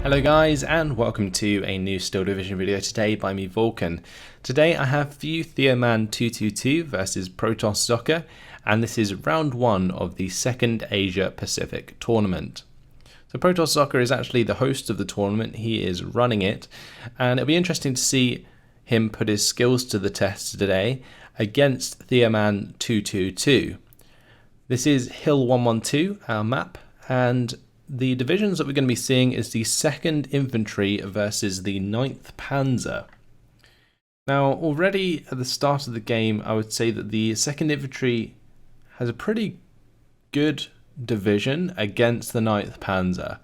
Hello guys, and welcome to a new Steel Division video today by me, Vulcan. Today I have for you Theoman222 versus Protosszocker, and this is round 1 of the second Asia Pacific tournament. So Protosszocker is actually the host of the tournament, he is running it, and it'll be interesting to see him put his skills to the test today against Theoman222. This is Hill 112, our map, and the divisions that we're going to be seeing is the 2nd Infantry versus the 9th Panzer. Now, already at the start of the game, I would say that the 2nd Infantry has a pretty good division against the 9th Panzer.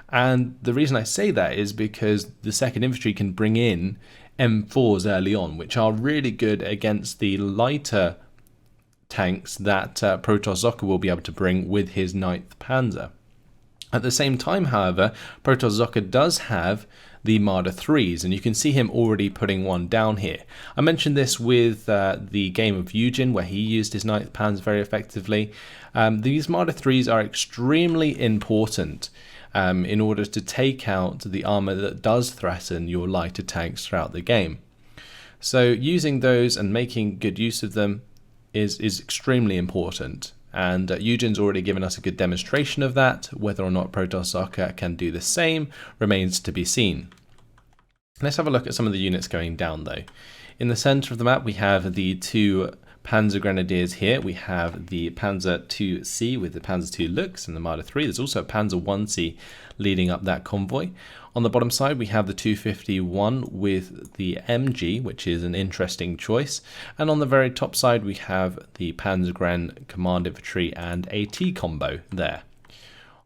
And the reason I say that is because the 2nd Infantry can bring in M4s early on, which are really good against the lighter tanks that Protosszocker will be able to bring with his 9th Panzer. At the same time, however, Protosszocker does have the Marder 3s, and you can see him already putting one down here. I mentioned this with the game of PIGEON, where he used his 9th Panzer very effectively. These Marder 3s are extremely important in order to take out the armor that does threaten your lighter tanks throughout the game. So using those and making good use of them is extremely important. And PIGEON's already given us a good demonstration of that. Whether or not Protosszocker can do the same remains to be seen. Let's have a look at some of the units going down though. In the center of the map we have the 2 Panzer Grenadiers here. We have the Panzer IIC with the Panzer II Lux and the Marder 3. There's also a Panzer IC leading up that convoy. On the bottom side we have the 251 with the MG, which is an interesting choice. And on the very top side we have the Panzergren Command Infantry and AT combo there.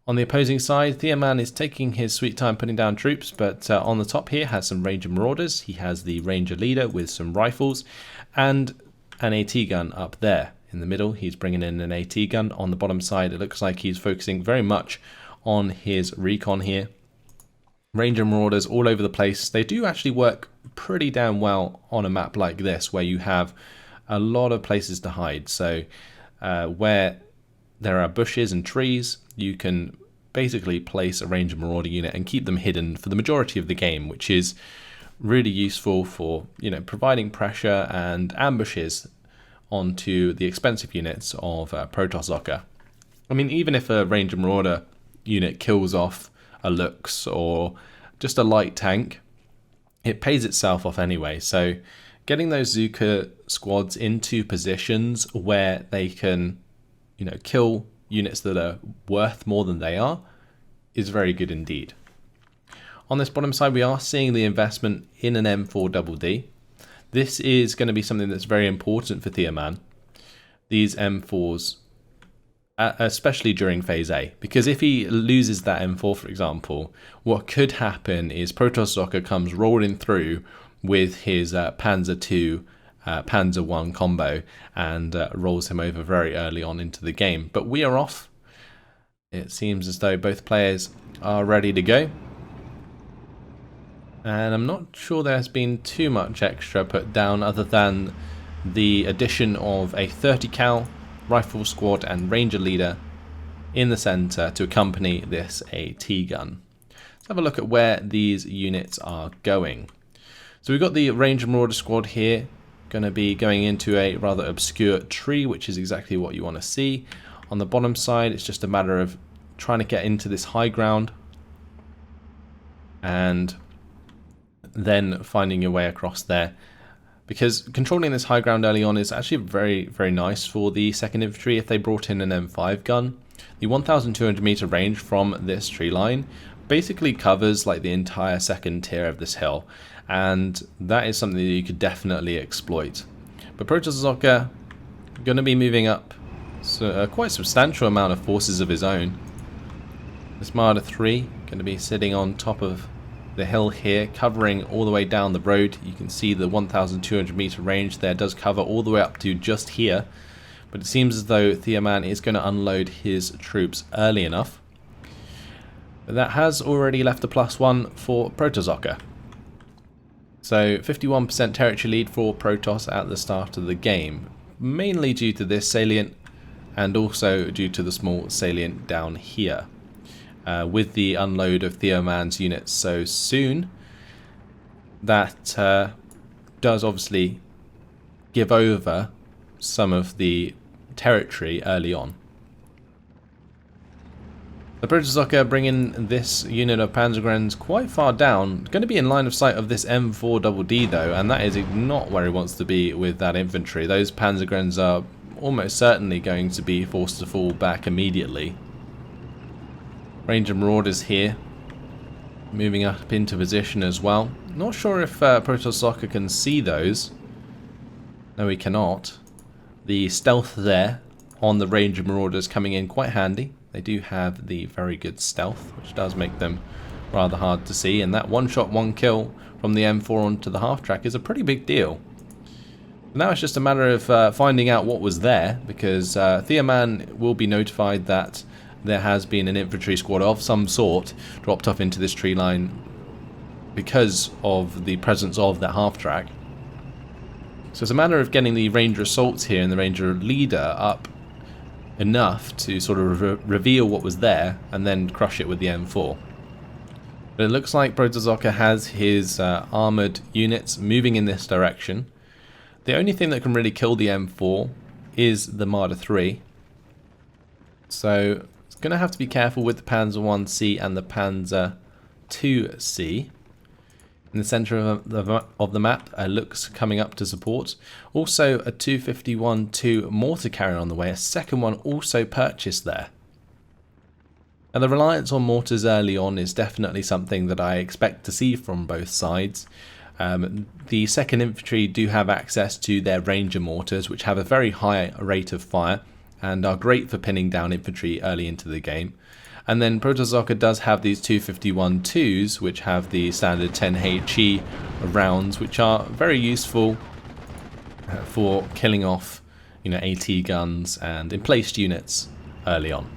On the opposing side, Theoman is taking his sweet time putting down troops, but on the top here has some Ranger Marauders. He has the Ranger Leader with some rifles and an AT gun up there. In the middle he's bringing in an AT gun. On the bottom side it looks like he's focusing very much on his recon here. Ranger Marauders all over the place. They do actually work pretty damn well on a map like this where you have a lot of places to hide. So where there are bushes and trees, you can basically place a Ranger Marauder unit and keep them hidden for the majority of the game, which is really useful for, providing pressure and ambushes onto the expensive units of Protosszocker. I mean, even if a Ranger Marauder unit kills off a Lux or just a light tank, it pays itself off anyway. So getting those Zuka squads into positions where they can, kill units that are worth more than they are is very good indeed. On this bottom side we are seeing the investment in an M4DD. This is going to be something that's very important for Theoman. These M4s, especially during phase A, because if he loses that M4 for example, what could happen is Protosszocker comes rolling through with his Panzer II, Panzer I combo and rolls him over very early on into the game. But we are off. It seems as though both players are ready to go. And I'm not sure there's been too much extra put down other than the addition of a 30 cal rifle squad and Ranger Leader in the center to accompany this AT gun. Let's have a look at where these units are going. So we've got the Ranger Marauder squad here, going to be going into a rather obscure tree, which is exactly what you want to see. On the bottom side it's just a matter of trying to get into this high ground and then finding your way across there, because controlling this high ground early on is actually very, very nice for the 2nd Infantry if they brought in an M5 gun. The 1,200 meter range from this tree line basically covers like the entire 2nd tier of this hill, and that is something that you could definitely exploit. But Protosszocker going to be moving up a quite substantial amount of forces of his own. This Marder 3 going to be sitting on top of the hill here, covering all the way down the road. You can see the 1,200 meter range there does cover all the way up to just here, but it seems as though Theoman is going to unload his troops early enough. But that has already left a +1 for Protosszocker. So 51% territory lead for Protoss at the start of the game, mainly due to this salient and also due to the small salient down here. with the unload of Theoman's units so soon, that does obviously give over some of the territory early on. The Protosszocker bringing this unit of Panzergrenadiers quite far down. Going to be in line of sight of this M4DD though, and that is not where he wants to be with that infantry. Those Panzergrenadiers are almost certainly going to be forced to fall back immediately. Ranger Marauders here, moving up into position as well. Not sure if Protosszocker can see those. No, he cannot. The stealth there on the Ranger Marauders coming in quite handy. They do have the very good stealth, which does make them rather hard to see. And that one shot, one kill from the M4 onto the half track is a pretty big deal. Now it's just a matter of finding out what was there, because Theoman will be notified that there has been an infantry squad of some sort dropped off into this tree line because of the presence of that half track. So it's a matter of getting the Ranger assaults here and the Ranger leader up enough to sort of reveal what was there and then crush it with the M4. But it looks like Protosszocker has his armoured units moving in this direction. The only thing that can really kill the M4 is the Marder 3. So it's going to have to be careful with the Panzer 1C and the Panzer 2C. In the centre of the map, Lux coming up to support. Also a 251-2 mortar carrier on the way, a second one also purchased there. Now the reliance on mortars early on is definitely something that I expect to see from both sides. The 2nd Infantry do have access to their Ranger mortars, which have a very high rate of fire and are great for pinning down infantry early into the game. And then Protosszocker does have these 251-2s, which have the standard 10 HE rounds, which are very useful for killing off, AT guns and emplaced units early on.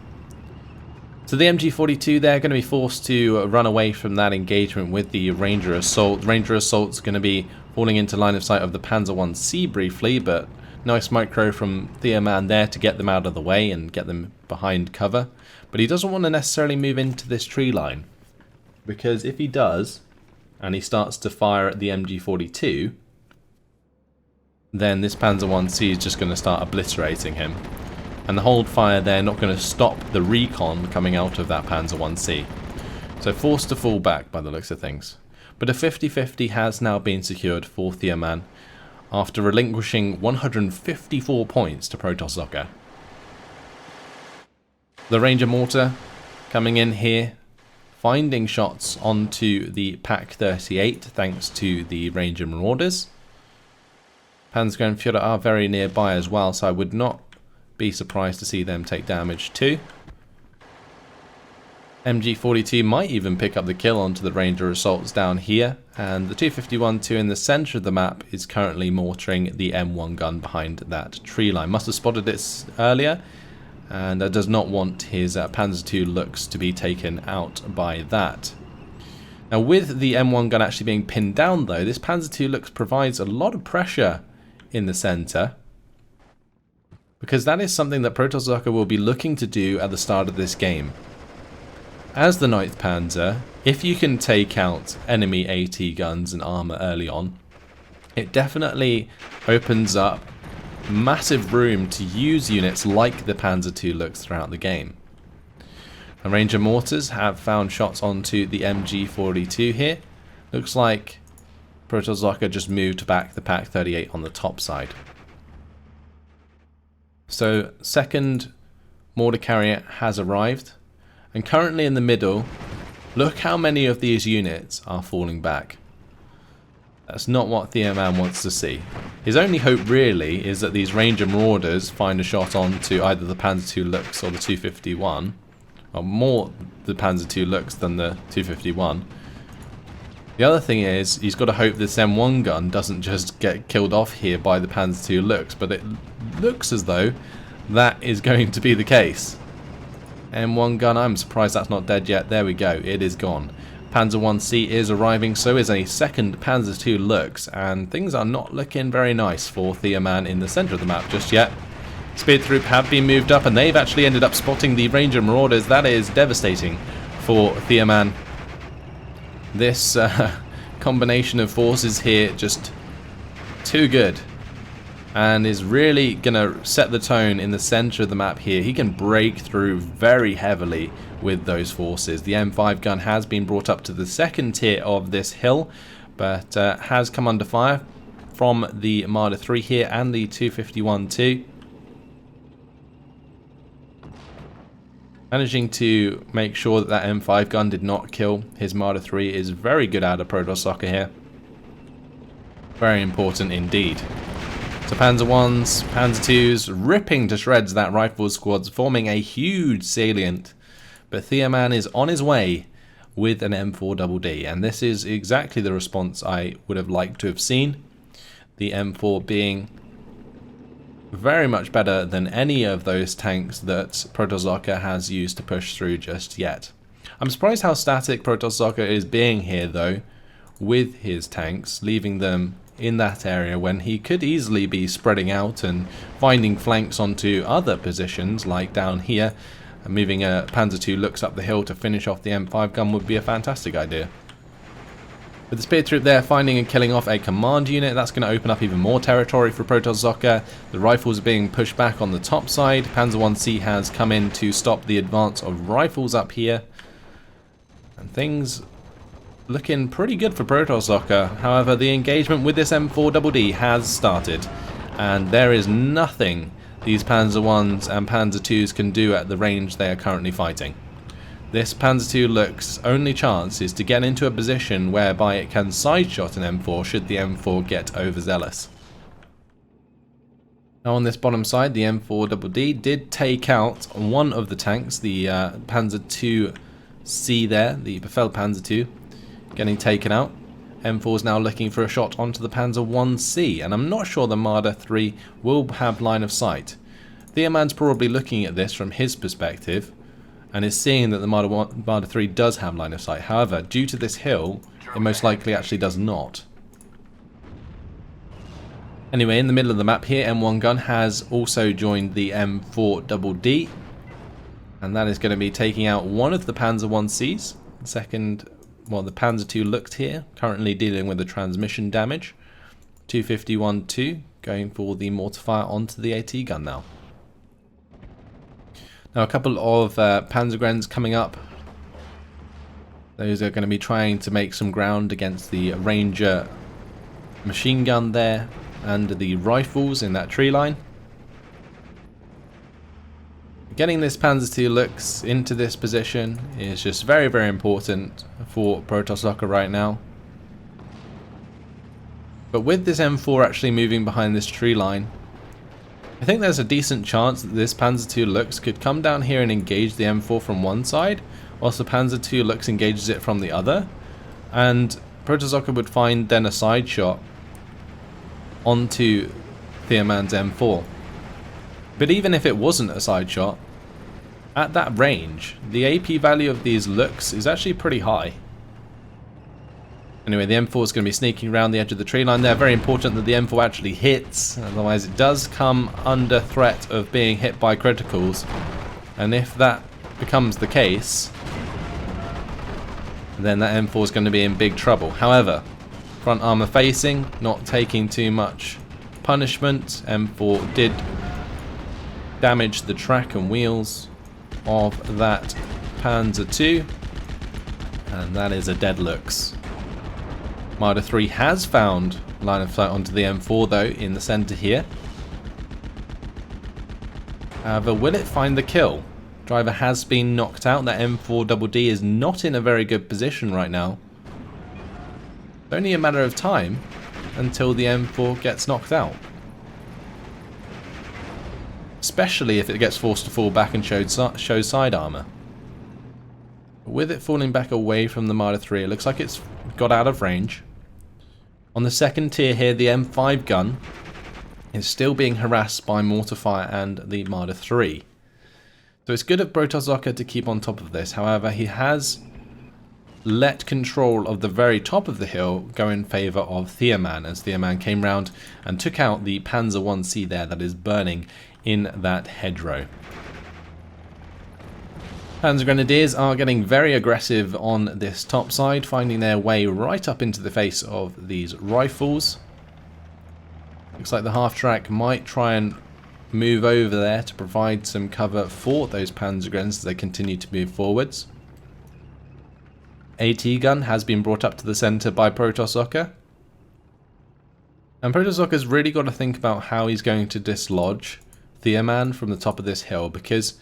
So the MG42, they're going to be forced to run away from that engagement with the Ranger Assault. Ranger Assault's going to be falling into line of sight of the Panzer 1C briefly, but nice micro from Theoman there to get them out of the way and get them behind cover. But he doesn't want to necessarily move into this tree line, because if he does, and he starts to fire at the MG42, then this Panzer 1C is just going to start obliterating him. And the hold fire there not going to stop the recon coming out of that Panzer 1C. So forced to fall back by the looks of things. But a 50-50 has now been secured for Theoman after relinquishing 154 points to Protosszocker. The Ranger Mortar coming in here, finding shots onto the Pak 38 thanks to the Ranger Marauders. Panzergrenadier are very nearby as well, so I would not be surprised to see them take damage too. MG42 might even pick up the kill onto the Ranger assaults down here, and the 251-2 in the centre of the map is currently mortaring the M1 gun behind that tree line. Must have spotted this earlier, and does not want his Panzer II Lux to be taken out by that. Now with the M1 gun actually being pinned down though, this Panzer II Lux provides a lot of pressure in the centre, because that is something that Protosszocker will be looking to do at the start of this game. As the 9th Panzer, if you can take out enemy AT guns and armour early on, it definitely opens up massive room to use units like the Panzer II Lux throughout the game. The Ranger Mortars have found shots onto the MG42 here. Looks like Protosszocker just moved back the Pak 38 on the top side. So 2nd mortar carrier has arrived, and currently in the middle, look how many of these units are falling back. That's not what Theoman wants to see. His only hope really is that these Ranger Marauders find a shot onto either the Panzer II Lux or the 251, or more the Panzer II Lux than the 251. The other thing is, he's got to hope this M1 gun doesn't just get killed off here by the Panzer II Lux, but it looks as though that is going to be the case. M1 gun, I'm surprised that's not dead yet. There we go, it is gone. Panzer 1C is arriving, so is a 2nd Panzer II Lux, and things are not looking very nice for Theoman in the centre of the map just yet. Speed Troop have been moved up, and they've actually ended up spotting the Ranger Marauders. That is devastating for Theoman. This combination of forces here just too good, and is really gonna set the tone in the center of the map here. He can break through very heavily with those forces. The M5 gun has been brought up to the second tier of this hill, but has come under fire from the Marder III here and the 251-2. Managing to make sure that that M5 gun did not kill his Marder III is very good out of Protosszocker here. Very important indeed. So Panzer Is, Panzer IIs ripping to shreds that rifle squads, forming a huge salient. But Theoman is on his way with an M4DD, and this is exactly the response I would have liked to have seen. The M4 being very much better than any of those tanks that Protosszocker has used to push through just yet. I'm surprised how static Protosszocker is being here though, with his tanks, leaving them in that area when he could easily be spreading out and finding flanks onto other positions like down here. And moving a Panzer II looks up the hill to finish off the M5 gun would be a fantastic idea. With the spear troop there finding and killing off a command unit, that's going to open up even more territory for Protosszocker. The rifles are being pushed back on the top side. Panzer I has come in to stop the advance of rifles up here. And things looking pretty good for Protosszocker. However, the engagement with this M4DD has started, and there is nothing these Panzer Is and Panzer IIs can do at the range they are currently fighting. This Panzer II look's only chance is to get into a position whereby it can sideshot an M4 should the M4 get overzealous. Now on this bottom side, the M4DD did take out one of the tanks, the Panzer IIc there, the Befehl Panzer II, getting taken out. M4 is now looking for a shot onto the Panzer IC, and I'm not sure the Marder III will have line of sight. Theoman's probably looking at this from his perspective, and is seeing that the Marder III does have line of sight. However, due to this hill, it most likely actually does not. Anyway, in the middle of the map here, M1 gun has also joined the M4DD, and that is going to be taking out one of the Panzer Ics. Second, well, the Panzer II looked here, currently dealing with the transmission damage. 251-2 going for the mortar fire onto the AT gun now. Now a couple of Panzergrens coming up. Those are going to be trying to make some ground against the Ranger machine gun there and the rifles in that tree line. Getting this Panzer II looks into this position is just very, very important for Protosszocker right now. But with this M4 actually moving behind this tree line, I think there's a decent chance that this Panzer II looks could come down here and engage the M4 from one side, whilst the Panzer II looks engages it from the other, and Protosszocker would find then a side shot onto Theoman's M4. But even if it wasn't a side shot, at that range, the AP value of these looks is actually pretty high. Anyway, the M4 is going to be sneaking around the edge of the tree line there. Very important that the M4 actually hits, otherwise it does come under threat of being hit by criticals. And if that becomes the case, then that M4 is going to be in big trouble. However, front armor facing, not taking too much punishment. M4 did damage the track and wheels of that Panzer II, and that is a dead looks. Marder III has found line of sight onto the M4 though in the center here. However, will it find the kill? Driver has been knocked out. That M4DD is not in a very good position right now. It's only a matter of time until the M4 gets knocked out. Especially if it gets forced to fall back and show side armor. With it falling back away from the Marder III, it looks like it's got out of range. On the second tier here, the M5 gun is still being harassed by mortar fire and the Marder III. So it's good of Protosszocker to keep on top of this. However, he has let control of the very top of the hill go in favour of Theoman, as Theoman came round and took out the Panzer Ic there that is burning in that hedgerow. Panzer Grenadiers are getting very aggressive on this top side, finding their way right up into the face of these rifles. Looks like the half-track might try and move over there to provide some cover for those Panzergrens as they continue to move forwards. AT gun has been brought up to the centre by Protosszocker. And Protosszoker's really got to think about how he's going to dislodge Theoman from the top of this hill, because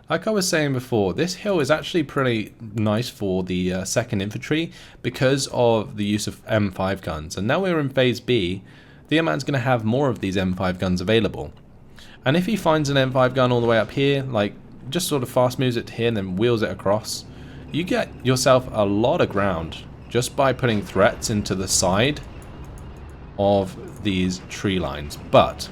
like I was saying before, this hill is actually pretty nice for the 2nd Infantry because of the use of M5 guns. And now we're in Phase B, Theoman's going to have more of these M5 guns available. And if he finds an M5 gun all the way up here, like just sort of fast moves it to here and then wheels it across, you get yourself a lot of ground just by putting threats into the side of these tree lines. But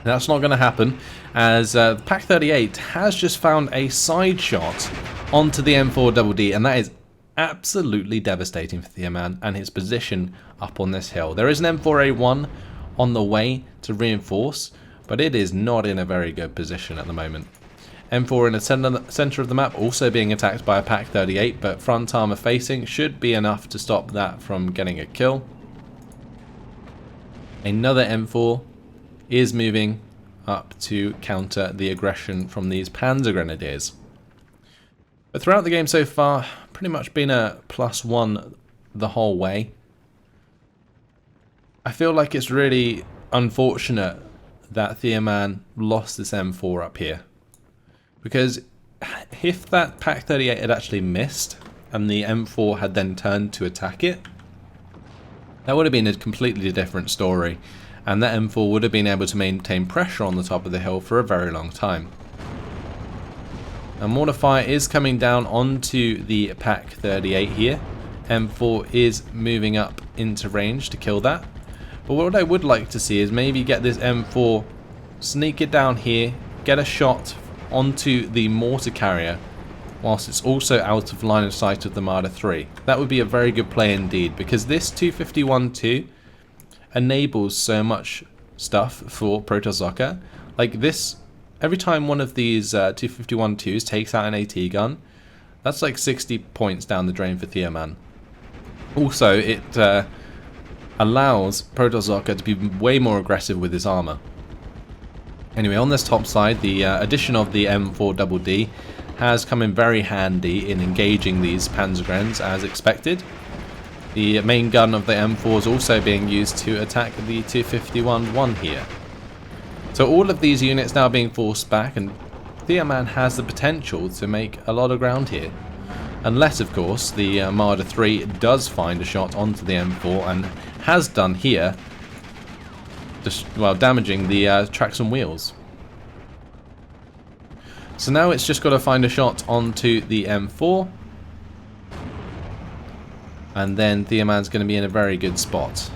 that's not going to happen, as PAK-38 has just found a side shot onto the M4DD, and that is absolutely devastating for Theoman and his position up on this hill. There is an M4A1 on the way to reinforce, but it is not in a very good position at the moment. M4 in the centre of the map also being attacked by a PAK-38, but front armour facing should be enough to stop that from getting a kill. Another M4 is moving up to counter the aggression from these Panzer Grenadiers. But throughout the game so far, pretty much been a +1 the whole way. I feel like it's really unfortunate that Theoman lost this M4 up here, because if that PAK-38 had actually missed and the M4 had then turned to attack it, that would have been a completely different story, and that M4 would have been able to maintain pressure on the top of the hill for a very long time. A mortar fire is coming down onto the PAK-38 here. M4 is moving up into range to kill that. But what I would like to see is maybe get this M4, sneak it down here, get a shot onto the mortar carrier whilst it's also out of line of sight of the Marder 3. That would be a very good play indeed, because this 251-2 enables so much stuff for Protosszocker. Like this, every time one of these 251-2s takes out an AT gun, that's like 60 points down the drain for Theoman. Also, it allows Protosszocker to be way more aggressive with his armour. Anyway, on this top side, the addition of the M4DD has come in very handy in engaging these Panzergrens as expected. The main gun of the M4 is also being used to attack the 251-1 here. So all of these units now being forced back, and Theoman has the potential to make a lot of ground here. Unless, of course, the Marder 3 does find a shot onto the M4, and has done here, just, well, damaging the tracks and wheels. So now it's just got to find a shot onto the M4. And then Theoman's going to be in a very good spot.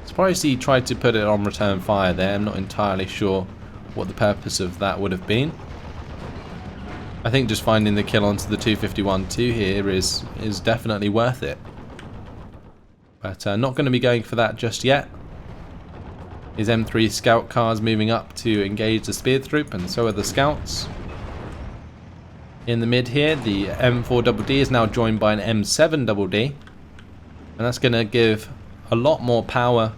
Surprised he tried to put it on return fire there. I'm not entirely sure what the purpose of that would have been. I think just finding the kill onto the 251-2 here is definitely worth it. But not going to be going for that just yet. His M3 scout cars moving up to engage the spear troop, and so are the scouts. In the mid here, the M4DD is now joined by an M7DD, and that's going to give a lot more power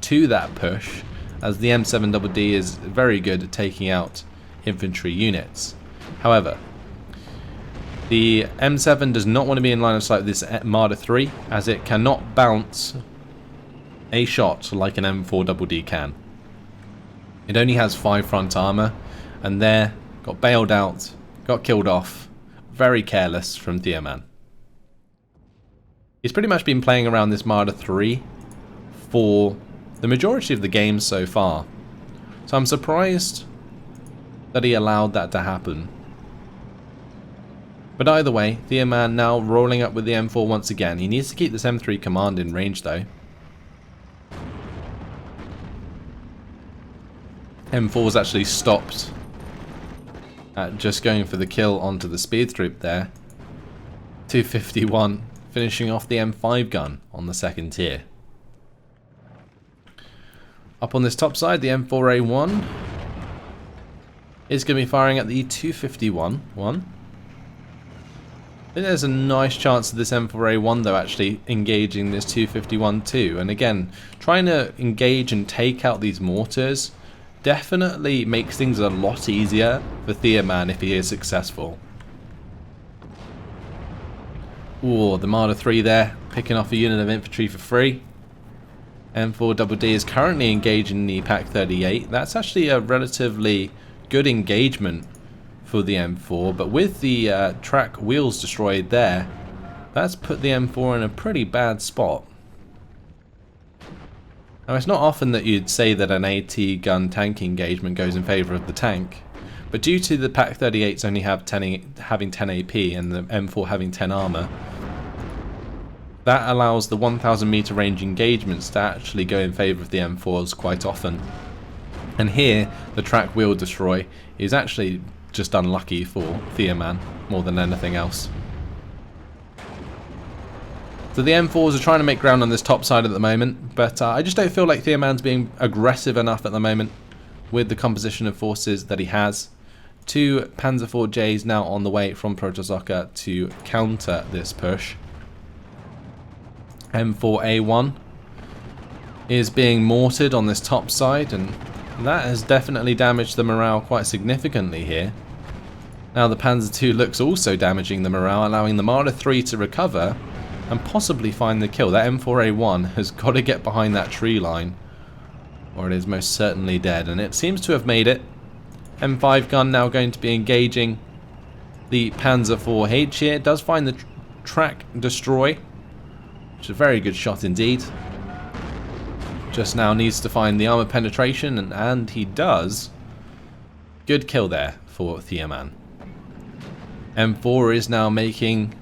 to that push, as the M7DD is very good at taking out infantry units. However, the M7 does not want to be in line of sight with this Marder 3, as it cannot bounce a shot like an M4DD can. It only has 5 front armour, and there, got bailed out, got killed off. Very careless from Theoman. He's pretty much been playing around this Marder 3 for the majority of the game so far. So I'm surprised that he allowed that to happen. But either way, Theoman now rolling up with the M4 once again. He needs to keep this M3 command in range though. M4's actually stopped at just going for the kill onto the speed troop there. 251 finishing off the M5 gun on the second tier. Up on this top side, the M4A1 is going to be firing at the 251 one. There's a nice chance of this M4A1 though actually engaging this 251-2, and again, trying to engage and take out these mortars definitely makes things a lot easier for Theoman if he is successful. Ooh, the Marder 3 there, picking off a unit of infantry for free. M4DD is currently engaging the Pak-38. That's actually a relatively good engagement for the M4, but with the track wheels destroyed there, that's put the M4 in a pretty bad spot. Now, it's not often that you'd say that an AT gun tank engagement goes in favour of the tank, but due to the Pak-38s only having 10 AP and the M4 having 10 armour, that allows the 1000 meter range engagements to actually go in favour of the M4s quite often. And here, the track wheel destroy is actually just unlucky for Theoman more than anything else. So the M4s are trying to make ground on this top side at the moment, but I just don't feel like Theoman's being aggressive enough at the moment with the composition of forces that he has. 2 Panzer IVJs now on the way from Protosszocker to counter this push. M4A1 is being mortared on this top side, and that has definitely damaged the morale quite significantly here. Now the Panzer II looks also damaging the morale, allowing the Marder 3 to recover and possibly find the kill. That M4A1 has got to get behind that tree line, or it is most certainly dead, and it seems to have made it. M5 gun now going to be engaging the Panzer IVH here. It does find the track destroy, which is a very good shot indeed. Just now needs to find the armor penetration, and he does. Good kill there for Theoman. M4 is now making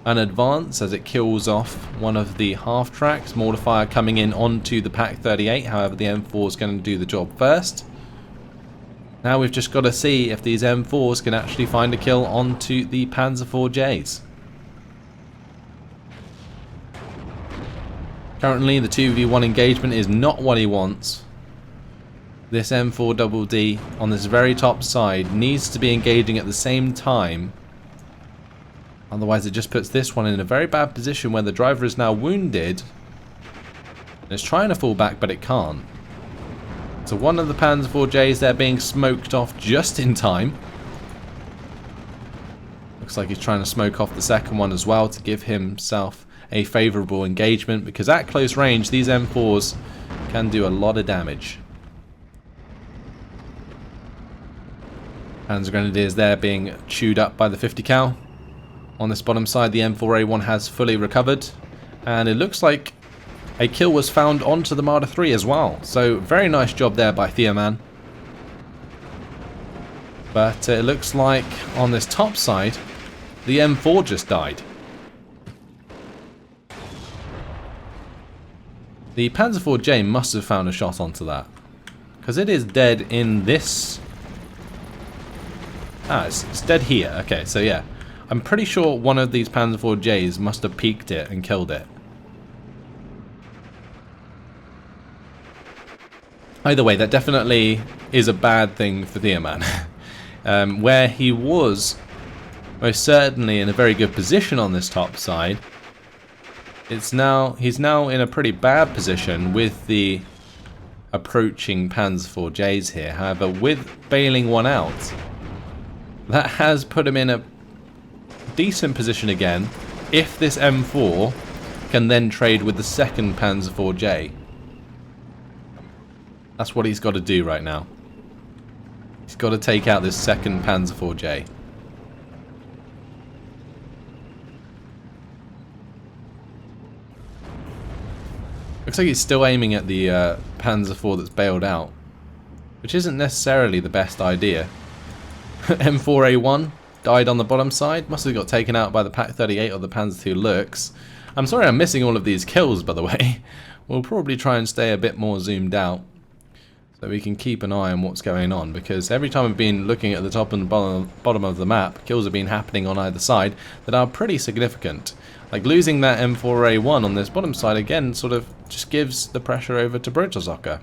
an advance as it kills off one of the half tracks. Mortar fire coming in onto the Pak-38, however the M4 is going to do the job first. Now we've just got to see if these M4s can actually find a kill onto the Panzer IVJs. Currently the 2v1 engagement is not what he wants. This M4DD on this very top side needs to be engaging at the same time. Otherwise it just puts this one in a very bad position where the driver is now wounded. And it's trying to fall back, but it can't. So one of the Panzer IVJs there being smoked off just in time. Looks like he's trying to smoke off the second one as well to give himself a favourable engagement, because at close range these M4s can do a lot of damage. Panzer Grenadiers there being chewed up by the 50 cal. On this bottom side the M4A1 has fully recovered, and it looks like a kill was found onto the Marder 3 as well. So very nice job there by Theoman. But it looks like on this top side the M4 just died. The Panzer IVJ must have found a shot onto that, because it is dead in this. It's dead here. Okay, so yeah, I'm pretty sure one of these Panzer IVJs must have peeked it and killed it. Either way, that definitely is a bad thing for Theoman. Where he was most certainly in a very good position on this top side, he's now in a pretty bad position with the approaching Panzer IVJs here. However, with bailing one out, that has put him in a decent position again if this M4 can then trade with the second Panzer IVJ. That's what he's got to do right now. He's got to take out this second Panzer IVJ. Looks like he's still aiming at the Panzer IV that's bailed out, which isn't necessarily the best idea. M4A1 died on the bottom side. Must have got taken out by the Pak-38 or the Panzer II Lux. I'm sorry I'm missing all of these kills, by the way. We'll probably try and stay a bit more zoomed out so we can keep an eye on what's going on, because every time I've been looking at the top and bottom of the map, kills have been happening on either side that are pretty significant. Like losing that M4A1 on this bottom side again sort of just gives the pressure over to Protosszocker.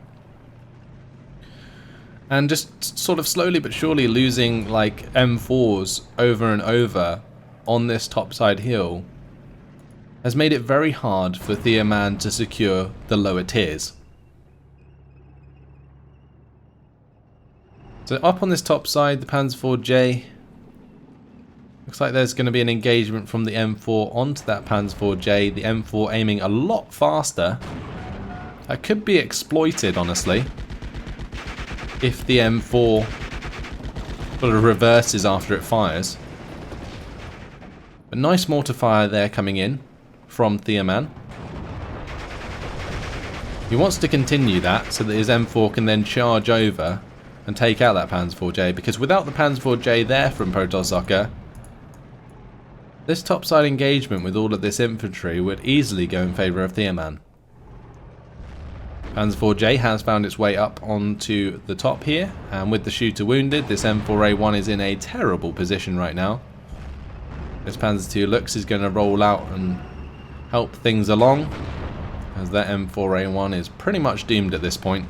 And just sort of slowly but surely losing like M4s over and over on this topside hill has made it very hard for Theoman to secure the lower tiers. So up on this top side, the Panzer IV looks like there's going to be an engagement from the M4 onto that Panzer IV. The M4 aiming a lot faster. That could be exploited, honestly, if the M4 sort of reverses after it fires. But nice mortar fire there coming in from Theoman. He wants to continue that so that his M4 can then charge over and take out that Panzer IV, because without the Panzer IV there from Protosszocker, this topside engagement with all of this infantry would easily go in favour of Theoman. Panzer IV has found its way up onto the top here, and with the shooter wounded, this M4A1 is in a terrible position right now. This Panzer II looks is going to roll out and help things along, as that M4A1 is pretty much doomed at this point.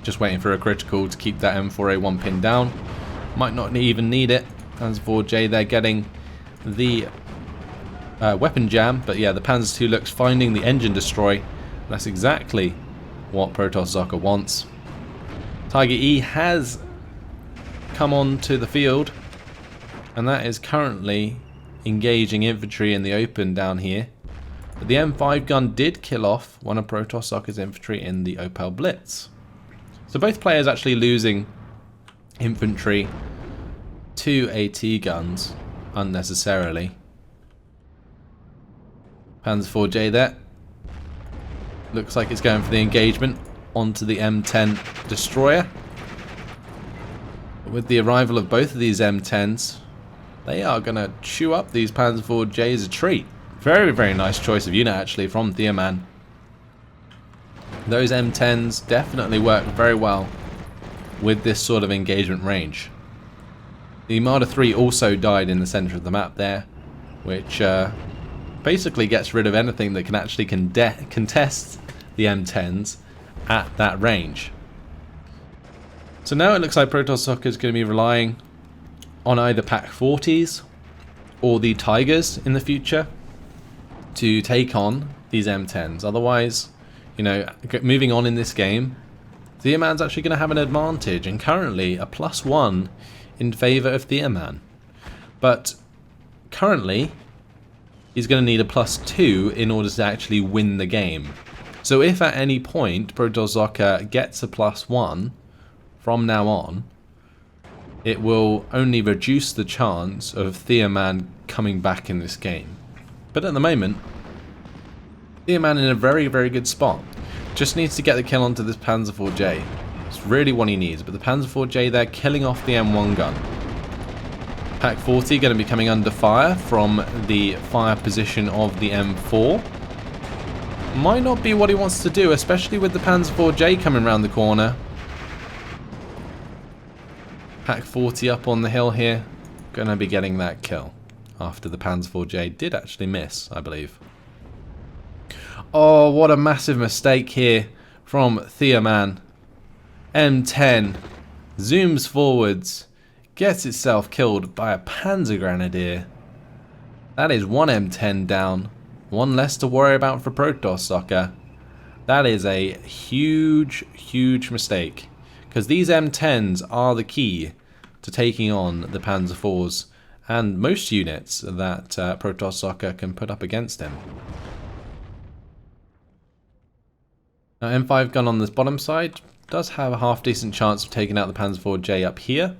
Just waiting for a critical to keep that M4A1 pinned down. Might not even need it. Panzer IV there getting the weapon jam, but yeah, the Panzer II looks finding the engine destroy. That's exactly what Protosszocker wants. Tiger E has come onto the field, and that is currently engaging infantry in the open down here. But the M5 gun did kill off one of Protossocker's infantry in the Opel Blitz. So both players actually losing infantry to AT guns unnecessarily. Panzer IV there. Looks like it's going for the engagement onto the M10 destroyer. With the arrival of both of these M10s, they are going to chew up these Panzer IV as a treat. Very, very nice choice of unit actually from Theoman. Those M10s definitely work very well with this sort of engagement range. The Marder 3 also died in the centre of the map there, which basically gets rid of anything that can actually contest the M10s at that range. So now it looks like Protosszocker is going to be relying on either Pak 40s or the Tigers in the future to take on these M10s. Otherwise, you know, moving on in this game, Theoman's actually going to have an advantage, and currently a +1 in favour of Theoman. But currently, he's going to need a +2 in order to actually win the game. So if at any point Protosszocker gets a +1 from now on, it will only reduce the chance of Theoman coming back in this game. But at the moment, Theoman in a very, very good spot. Just needs to get the kill onto this Panzer IV. It's really what he needs. But the Panzer IV there killing off the M1 gun. Pak 40 going to be coming under fire from the fire position of the M4. Might not be what he wants to do, especially with the Panzer IV coming around the corner. Pak 40 up on the hill here. Going to be getting that kill after the Panzer IV did actually miss, I believe. Oh, what a massive mistake here from Theoman. M10 zooms forwards, gets itself killed by a Panzer Grenadier. That is one M10 down, one less to worry about for Protosszocker. That is a huge, huge mistake, because these M10s are the key to taking on the Panzer IVs and most units that Protosszocker can put up against him. Now, M5 gun on this bottom side does have a half decent chance of taking out the Panzer IV up here.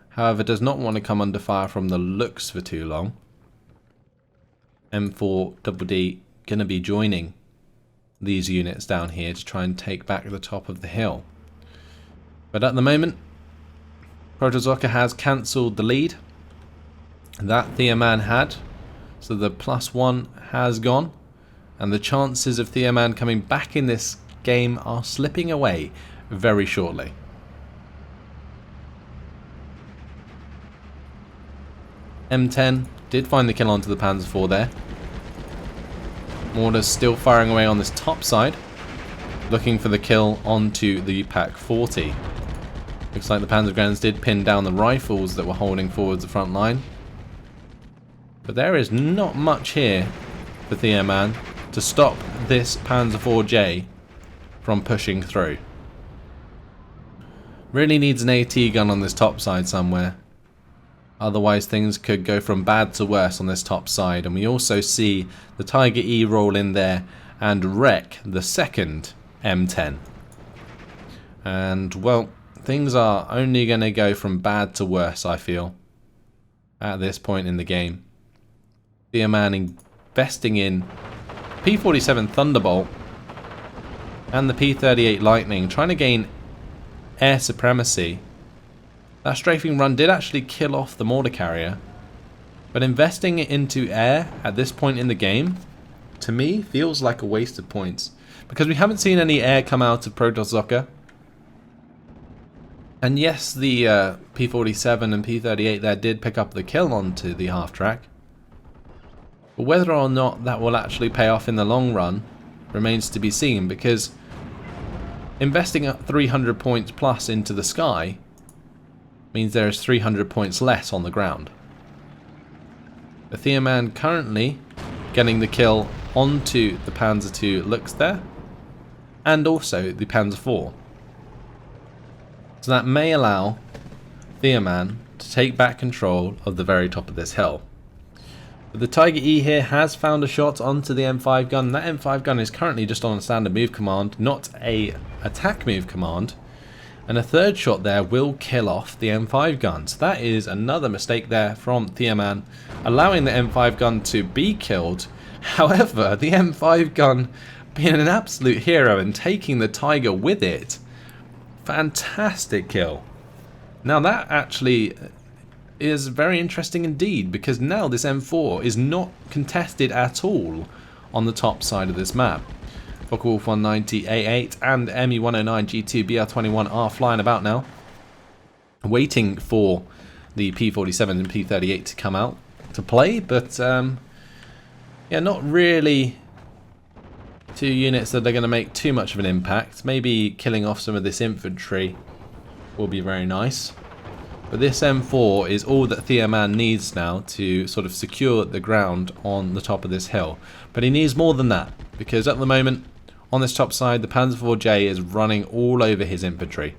However, does not want to come under fire from the looks for too long. M4DD going to be joining these units down here to try and take back the top of the hill. But at the moment, Protosszocker has cancelled the lead that Theoman had. So the +1 has gone. And the chances of Theoman coming back in this game are slipping away very shortly. M10 did find the kill onto the Panzer IV there. Mortars still firing away on this top side, looking for the kill onto the Pak 40. Looks like the Panzer Grenadiers did pin down the rifles that were holding forwards the front line. But there is not much here for Theoman to stop this Panzer IV from pushing through. Really needs an AT gun on this top side somewhere. Otherwise things could go from bad to worse on this top side. And we also see the Tiger E roll in there and wreck the second M10. And well, things are only going to go from bad to worse, I feel, at this point in the game. Theoman investing in P-47 Thunderbolt and the P-38 Lightning, trying to gain air supremacy. That strafing run did actually kill off the mortar carrier, but investing it into air at this point in the game, to me, feels like a waste of points, because we haven't seen any air come out of Protosszocker. And yes, the P-47 and P-38 there did pick up the kill onto the half-track, but whether or not that will actually pay off in the long run remains to be seen, because investing up 300 points plus into the sky means there is 300 points less on the ground. The Theoman currently getting the kill onto the Panzer II looks there, and also the Panzer IV. So that may allow Theoman to take back control of the very top of this hill. But the Tiger E here has found a shot onto the M5 gun. That M5 gun is currently just on a standard move command, not a attack move command. And a third shot there will kill off the M5 gun. So that is another mistake there from Theoman, allowing the M5 gun to be killed. However, the M5 gun being an absolute hero and taking the Tiger with it. Fantastic kill. Now that actually is very interesting indeed, because now this M4 is not contested at all on the top side of this map. Focke-Wulf 190 A8 and ME109 G2 BR21 are flying about now, waiting for the P-47 and P-38 to come out to play, but yeah, not really two units that are going to make too much of an impact. Maybe killing off some of this infantry will be very nice. But this M4 is all that Theoman needs now to sort of secure the ground on the top of this hill. But he needs more than that, because at the moment, on this top side, the Panzer IV is running all over his infantry.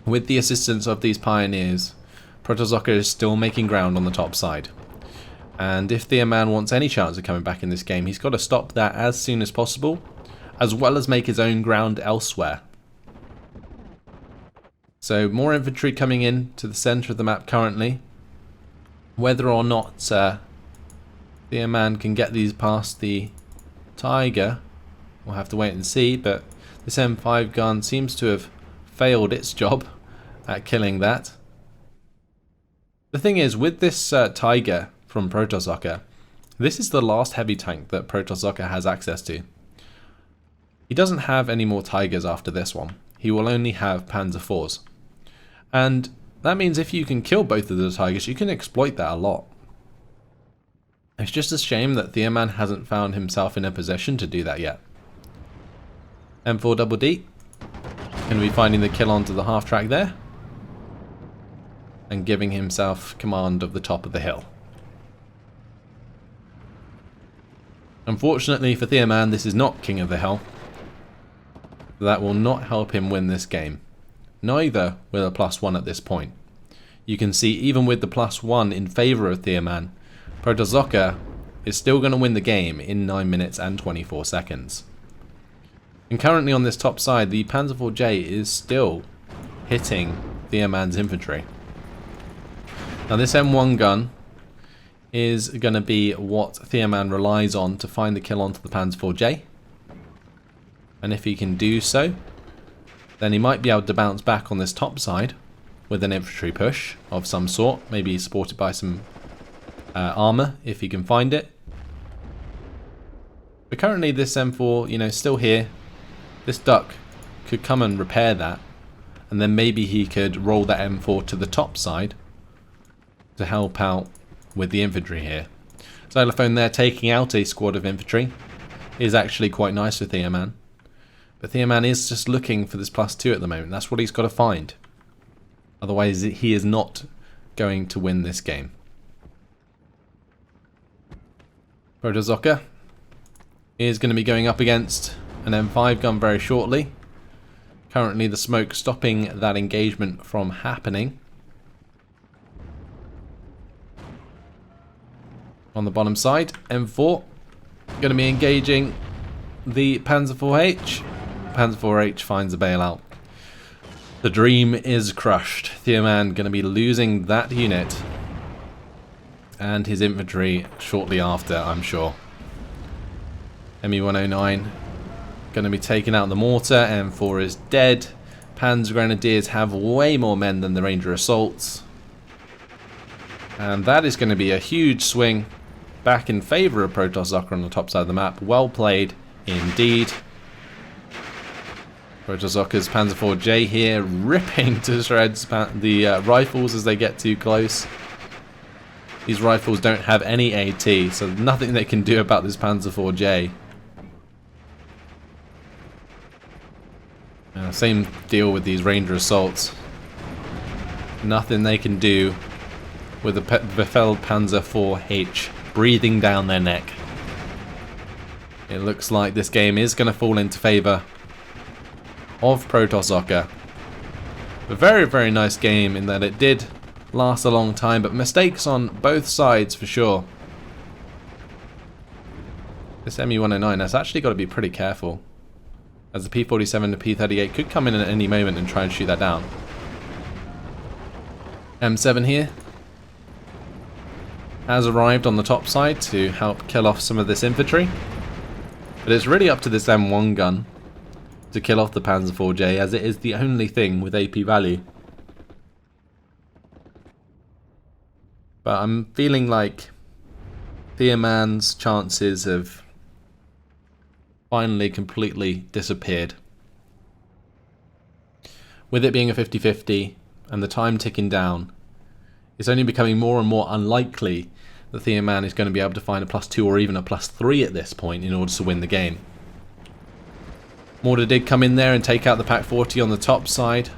With the assistance of these pioneers, Protosszocker is still making ground on the top side. And if Theoman wants any chance of coming back in this game, he's got to stop that as soon as possible, as well as make his own ground elsewhere. So more infantry coming in to the centre of the map currently. Whether or not Theoman can get these past the Tiger, we'll have to wait and see, but this M5 gun seems to have failed its job at killing that. The thing is, with this Tiger from Protosszocker, this is the last heavy tank that Protosszocker has access to. He doesn't have any more Tigers after this one. He will only have Panzer IVs. And that means if you can kill both of the Tigers, you can exploit that a lot. It's just a shame that Theoman hasn't found himself in a position to do that yet. M4DD going to be finding the kill onto the half track there and giving himself command of the top of the hill. Unfortunately for Theoman, this is not King of the Hill. That will not help him win this game. Neither will a +1 at this point. You can see even with the +1 in favour of Theoman, Protosszocker is still going to win the game in 9 minutes and 24 seconds. And currently on this top side, the Panzer IV is still hitting Theoman's infantry. Now this M1 gun is going to be what Theoman relies on to find the kill onto the Panzer IV. And if he can do so, then he might be able to bounce back on this top side with an infantry push of some sort, maybe supported by some armour if he can find it. But currently this M4, still here. This duck could come and repair that, and then maybe he could roll that M4 to the top side to help out with the infantry here. Xylophone there taking out a squad of infantry is actually quite nice for Theoman. But Theoman is just looking for this +2 at the moment. That's what he's got to find. Otherwise he is not going to win this game. Protosszocker is going to be going up against an M5 gun very shortly. Currently the smoke stopping that engagement from happening. On the bottom side, M4 going to be engaging the Panzer IV. Panzer IV finds a bailout. The dream is crushed. Theoman going to be losing that unit and his infantry shortly after, I'm sure. Me-109 going to be taking out the mortar. M4 is dead. Panzer Grenadiers have way more men than the Ranger Assaults. And that is going to be a huge swing back in favour of Protosszocker on the top side of the map. Well played indeed. Protosszoker's Panzer IV here ripping to shreds the rifles as they get too close. These rifles don't have any AT, so nothing they can do about this Panzer IV. Same deal with these Ranger Assaults. Nothing they can do with the Befehl Panzer IV breathing down their neck. It looks like this game is going to fall into favour of Protosszocker. A very, very nice game in that it did last a long time, but mistakes on both sides for sure. This Me-109 has actually got to be pretty careful, as the P-47 and P-38 could come in at any moment and try and shoot that down. M7 here has arrived on the top side to help kill off some of this infantry, but it's really up to this M1 gun to kill off the Panzer IV, as it is the only thing with AP value. But I'm feeling like Theoman's chances have finally completely disappeared. With it being a 50-50 and the time ticking down, it's only becoming more and more unlikely that Theoman is going to be able to find a +2 or even a +3 at this point in order to win the game. Mortar did come in there and take out the PaK-40 on the top side.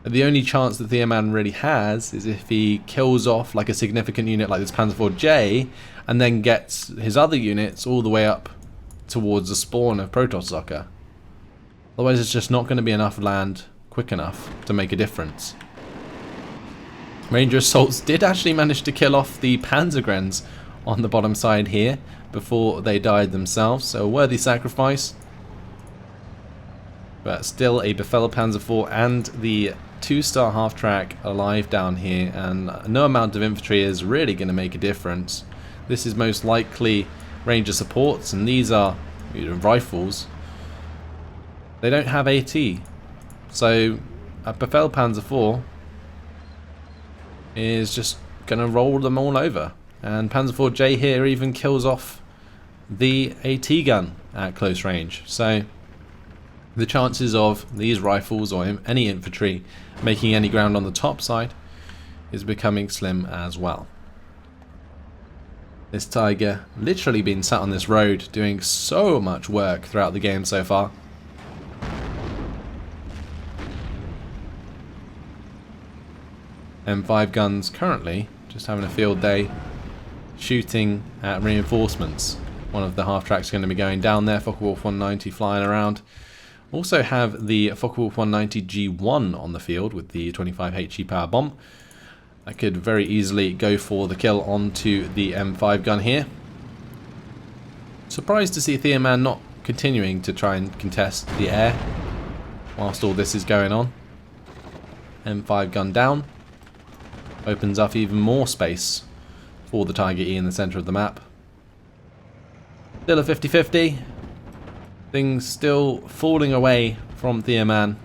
The only chance that Theoman really has is if he kills off like a significant unit like this Panzer IV and then gets his other units all the way up towards the spawn of Protosszocker. Otherwise it's just not going to be enough land quick enough to make a difference. Ranger Assaults did actually manage to kill off the Panzergrens on the bottom side here before they died themselves, so a worthy sacrifice. But still a Befehl Panzer IV and the 2-star half-track alive down here, and no amount of infantry is really going to make a difference. This is most likely Ranger supports, and these are rifles. They don't have AT, so a Befehl Panzer IV is just going to roll them all over. And Panzer IV here even kills off the AT gun at close range. So the chances of these rifles or any infantry making any ground on the top side is becoming slim as well. This Tiger literally been sat on this road doing so much work throughout the game so far. M5 guns currently just having a field day shooting at reinforcements. One of the half-tracks going to be going down there, Focke-Wulf 190 flying around. Also have the Focke-Wulf 190 G1 on the field with the 25 HE power bomb. I could very easily go for the kill onto the M5 gun here. Surprised to see Theoman not continuing to try and contest the air whilst all this is going on. M5 gun down. Opens up even more space for the Tiger E in the centre of the map. Still a 50-50. Things still falling away from Theoman.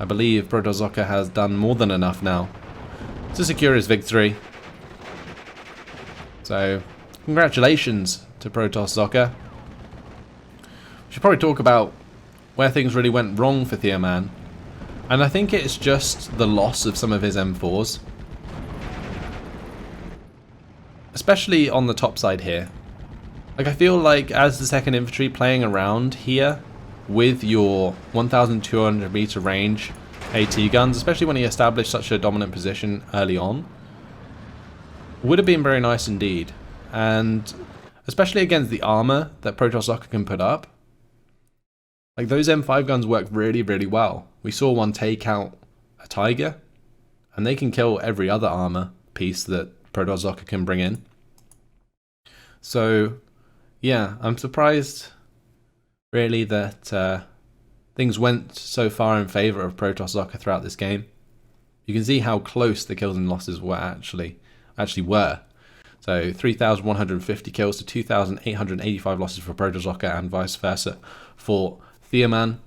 I believe Protosszocker has done more than enough now to secure his victory. So, congratulations to Protosszocker. We should probably talk about where things really went wrong for Theoman. And I think it's just the loss of some of his M4s. Especially on the top side here. Like, I feel like as the 2nd Infantry playing around here with your 1,200 meter range AT guns, especially when he established such a dominant position early on, Would have been very nice indeed. And especially against the armor that Protosszocker can put up. Like, those M5 guns work really, really well. We saw one take out a Tiger, and they can kill every other armor piece that Protosszocker can bring in. So, yeah, I'm surprised, really, that things went so far in favor of Protosszocker throughout this game. You can see how close the kills and losses were actually were. So 3,150 kills to 2,885 losses for Protosszocker, and vice versa for Theoman.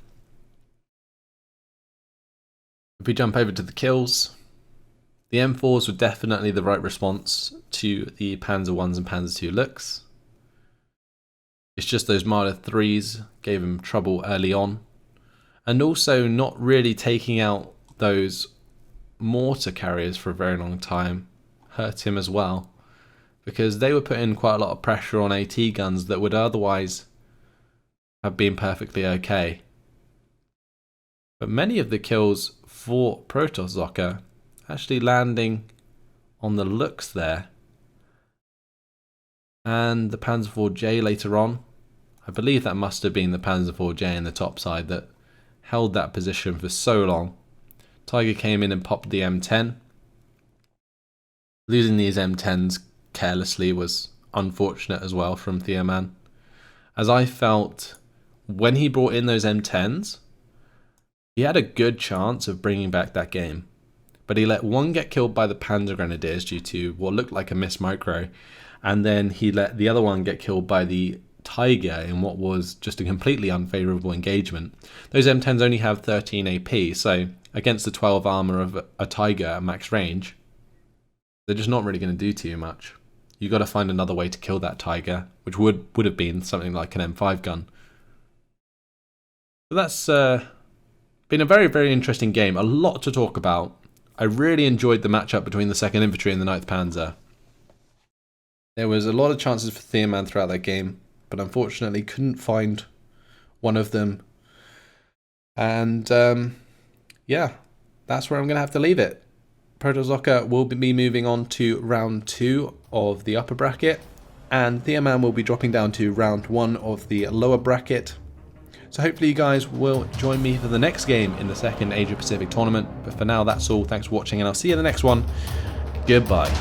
If we jump over to the kills, the M4s were definitely the right response to the Panzer Is and Panzer II looks. It's just those Marder 3s gave him trouble early on. And also not really taking out those mortar carriers for a very long time hurt him as well, because they were putting quite a lot of pressure on AT guns that would otherwise have been perfectly okay. But many of the kills for Protosszocker actually landing on the looks there, and the Panzer IV later on. I believe that must have been the Panzer IV in the top side that held that position for so long. Tiger came in and popped the M10. Losing these M10s carelessly was unfortunate as well from Theoman, as I felt when he brought in those M10s, he had a good chance of bringing back that game. But he let one get killed by the Panzer Grenadiers due to what looked like a missed micro, and then he let the other one get killed by the Tiger in what was just a completely unfavourable engagement. Those M10s only have 13 AP, so against the 12 armour of a Tiger at max range, they're just not really going to do too much. You've got to find another way to kill that Tiger, which would have been something like an M5 gun. But that's been a very, very interesting game. A lot to talk about. I really enjoyed the matchup between the 2nd Infantry and the 9th Panzer. There was a lot of chances for Theoman throughout that game, but unfortunately couldn't find one of them. And yeah, that's where I'm going to have to leave it. Protosszocker will be moving on to round 2 of the upper bracket, and Theoman will be dropping down to round 1 of the lower bracket. So hopefully you guys will join me for the next game in the 2nd Asia Pacific tournament. But for now, that's all. Thanks for watching, and I'll see you in the next one. Goodbye.